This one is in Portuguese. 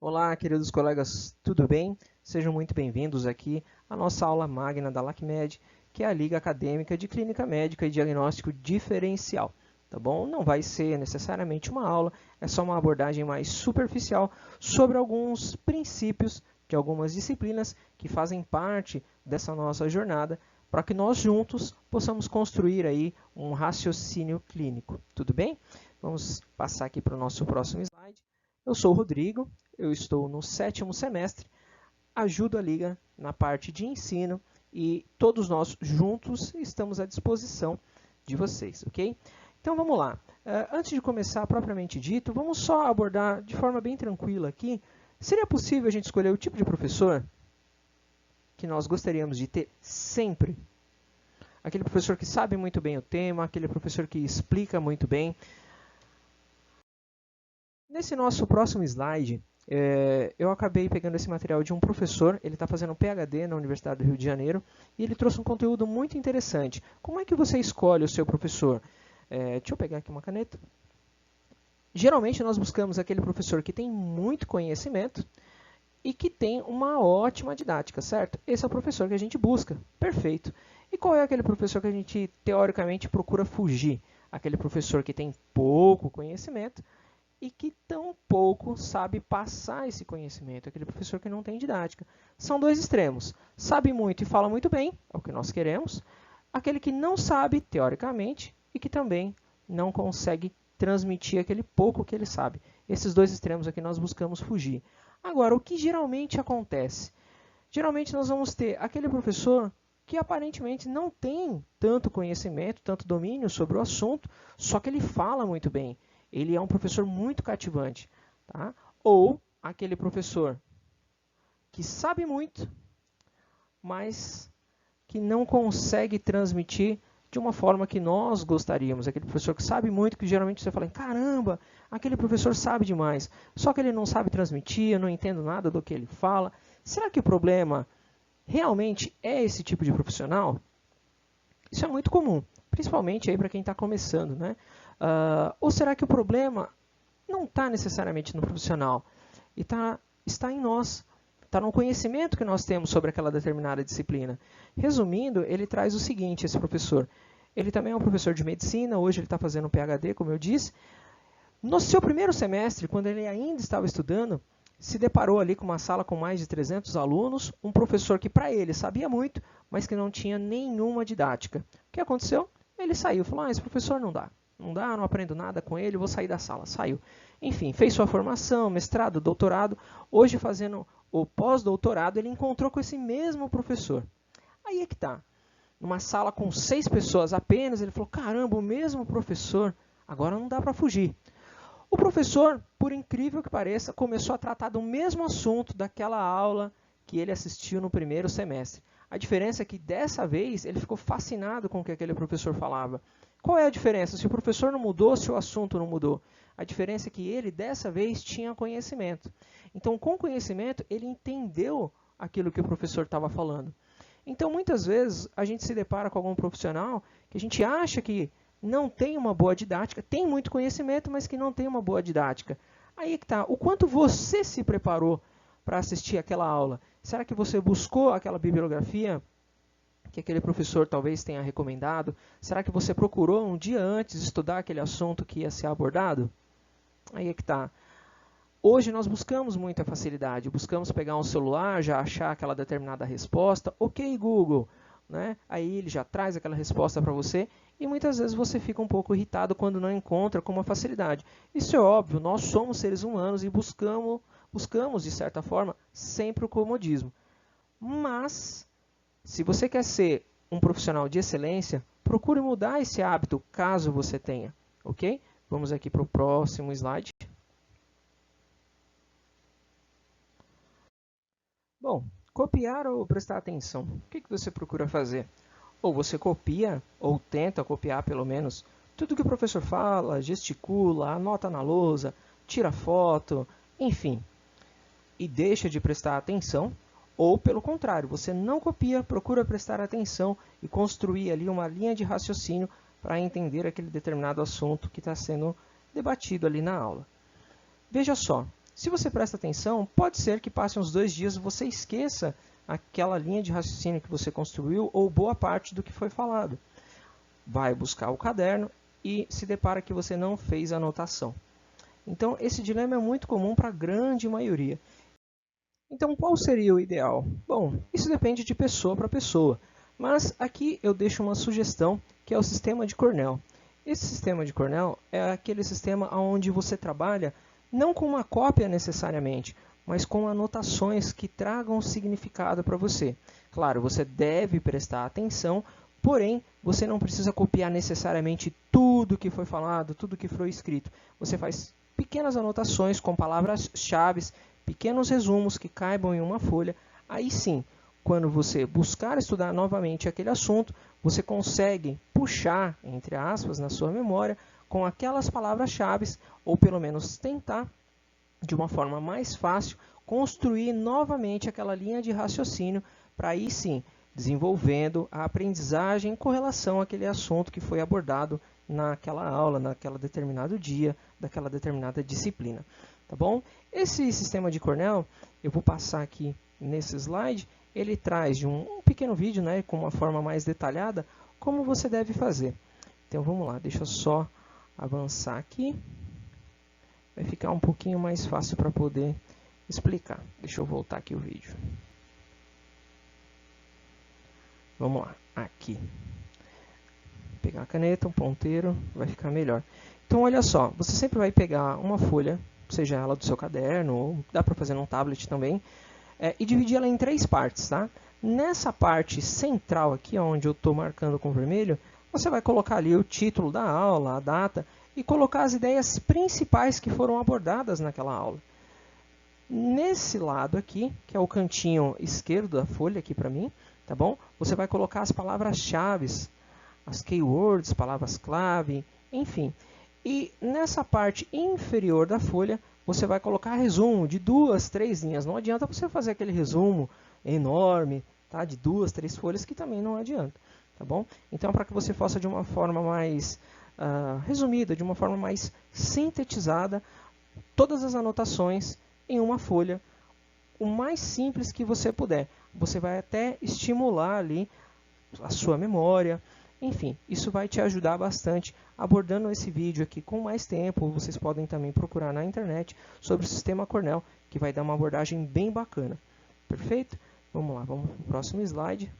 Olá, queridos colegas, tudo bem? Sejam muito bem-vindos aqui à nossa aula magna da LACMED, que é a Liga Acadêmica de Clínica Médica e Diagnóstico Diferencial. Tá bom? Não vai ser necessariamente uma aula, é só uma abordagem mais superficial sobre alguns princípios de algumas disciplinas que fazem parte dessa nossa jornada, para que nós juntos possamos construir aí um raciocínio clínico. Tudo bem? Vamos passar aqui para o nosso próximo slide. Eu sou o Rodrigo, eu estou no 7º semestre, ajudo a Liga na parte de ensino e todos nós juntos estamos à disposição de vocês, ok? Então vamos lá. Antes de começar propriamente dito, vamos só abordar de forma bem tranquila aqui. Seria possível a gente escolher o tipo de professor que nós gostaríamos de ter sempre? Aquele professor que sabe muito bem o tema, aquele professor que explica muito bem. Nesse nosso próximo slide, eu acabei pegando esse material de um professor, ele está fazendo um PhD na Universidade do Rio de Janeiro, e ele trouxe um conteúdo muito interessante. Como é que você escolhe o seu professor? Deixa eu pegar aqui uma caneta. Geralmente nós buscamos aquele professor que tem muito conhecimento e que tem uma ótima didática, certo? Esse é o professor que a gente busca. Perfeito. E qual é aquele professor que a gente teoricamente procura fugir? Aquele professor que tem pouco conhecimento e que tão pouco sabe passar esse conhecimento, aquele professor que não tem didática. São dois extremos. Sabe muito e fala muito bem, é o que nós queremos. Aquele que não sabe, teoricamente, e que também não consegue transmitir aquele pouco que ele sabe. Esses dois extremos aqui nós buscamos fugir. Agora, o que geralmente acontece? Geralmente nós vamos ter aquele professor que aparentemente não tem tanto conhecimento, tanto domínio sobre o assunto, só que ele fala muito bem. Ele é um professor muito cativante. Tá? Ou aquele professor que sabe muito, mas que não consegue transmitir de uma forma que nós gostaríamos. Aquele professor que sabe muito, que geralmente você fala, caramba, aquele professor sabe demais. Só que ele não sabe transmitir, eu não entendo nada do que ele fala. Será que o problema realmente é esse tipo de profissional? Isso é muito comum, principalmente para quem está começando, né? Ou será que o problema não está necessariamente no profissional e está em nós, está no conhecimento que nós temos sobre aquela determinada disciplina? Resumindo, ele traz o seguinte, esse professor. Ele também é um professor de medicina, hoje ele está fazendo um PhD, como eu disse. No seu primeiro semestre, quando ele ainda estava estudando, se deparou ali com uma sala com mais de 300 alunos, um professor que para ele sabia muito, mas que não tinha nenhuma didática. O que aconteceu? Ele saiu, falou, esse professor não dá. Não aprendo nada com ele, vou sair da sala. Saiu. Enfim, fez sua formação, mestrado, doutorado. Hoje, fazendo o pós-doutorado, ele encontrou com esse mesmo professor. Aí é que está. Numa sala com 6 pessoas apenas, ele falou, caramba, o mesmo professor, agora não dá para fugir. O professor, por incrível que pareça, começou a tratar do mesmo assunto daquela aula que ele assistiu no primeiro semestre. A diferença é que, dessa vez, ele ficou fascinado com o que aquele professor falava. Qual é a diferença? Se o professor não mudou, se o assunto não mudou. A diferença é que ele, dessa vez, tinha conhecimento. Então, com conhecimento, ele entendeu aquilo que o professor estava falando. Então, muitas vezes, a gente se depara com algum profissional que a gente acha que não tem uma boa didática, tem muito conhecimento, mas que não tem uma boa didática. Aí é que está. O quanto você se preparou para assistir aquela aula? Será que você buscou aquela bibliografia que aquele professor talvez tenha recomendado? Será que você procurou um dia antes estudar aquele assunto que ia ser abordado? Aí é que está. Hoje nós buscamos muita facilidade, buscamos pegar um celular, já achar aquela determinada resposta, ok Google, né? Aí ele já traz aquela resposta para você e muitas vezes você fica um pouco irritado quando não encontra com uma facilidade. Isso é óbvio, nós somos seres humanos e buscamos de certa forma, sempre o comodismo. Mas, se você quer ser um profissional de excelência, procure mudar esse hábito, caso você tenha, ok? Vamos aqui para o próximo slide. Bom, copiar ou prestar atenção. O que você procura fazer? Ou você copia, ou tenta copiar pelo menos, tudo que o professor fala, gesticula, anota na lousa, tira foto, enfim, e deixa de prestar atenção, ou pelo contrário, você não copia, procura prestar atenção e construir ali uma linha de raciocínio para entender aquele determinado assunto que está sendo debatido ali na aula. Veja só, Se você presta atenção, pode ser que passe uns 2 dias e você esqueça aquela linha de raciocínio que você construiu ou boa parte do que foi falado. Vai buscar o caderno e se depara que você não fez a anotação. Então, esse dilema é muito comum para a grande maioria. Então, qual seria o ideal? Bom, isso depende de pessoa para pessoa, mas aqui eu deixo uma sugestão, que é o sistema de Cornell. Esse sistema de Cornell é aquele sistema onde você trabalha não com uma cópia necessariamente, mas com anotações que tragam significado para você. Claro, você deve prestar atenção, porém, você não precisa copiar necessariamente tudo que foi falado, tudo que foi escrito. Você faz pequenas anotações com palavras-chave, pequenos resumos que caibam em uma folha. Aí sim, quando você buscar estudar novamente aquele assunto, você consegue puxar, entre aspas, na sua memória, com aquelas palavras-chave, ou pelo menos tentar, de uma forma mais fácil, construir novamente aquela linha de raciocínio, para aí sim, desenvolvendo a aprendizagem com relação àquele assunto que foi abordado naquela aula, naquele determinado dia, daquela determinada disciplina. Tá bom? Esse sistema de Cornell, eu vou passar aqui nesse slide, ele traz de um pequeno vídeo, né, com uma forma mais detalhada, como você deve fazer. Então vamos lá, deixa eu só avançar aqui. Vai ficar um pouquinho mais fácil para poder explicar. Deixa eu voltar aqui o vídeo. Vamos lá, aqui. Vou pegar a caneta, um ponteiro, vai ficar melhor. Então olha só, você sempre vai pegar uma folha, seja ela do seu caderno, ou dá para fazer num tablet também, e dividir ela em 3 partes, tá? Nessa parte central aqui, onde eu estou marcando com vermelho, você vai colocar ali o título da aula, a data, e colocar as ideias principais que foram abordadas naquela aula. Nesse lado aqui, que é o cantinho esquerdo da folha aqui para mim, tá bom? Você vai colocar as palavras-chave, as keywords, palavras-clave, enfim. E nessa parte inferior da folha, você vai colocar resumo de 2, 3 linhas. Não adianta você fazer aquele resumo enorme, tá? De 2, 3 folhas, que também não adianta, tá bom? Então, para que você faça de uma forma mais resumida, de uma forma mais sintetizada, todas as anotações em uma folha, o mais simples que você puder. Você vai até estimular ali a sua memória. Enfim, isso vai te ajudar bastante. Abordando esse vídeo aqui com mais tempo, vocês podem também procurar na internet sobre o sistema Cornell, que vai dar uma abordagem bem bacana. Perfeito? Vamos lá, vamos para o próximo slide.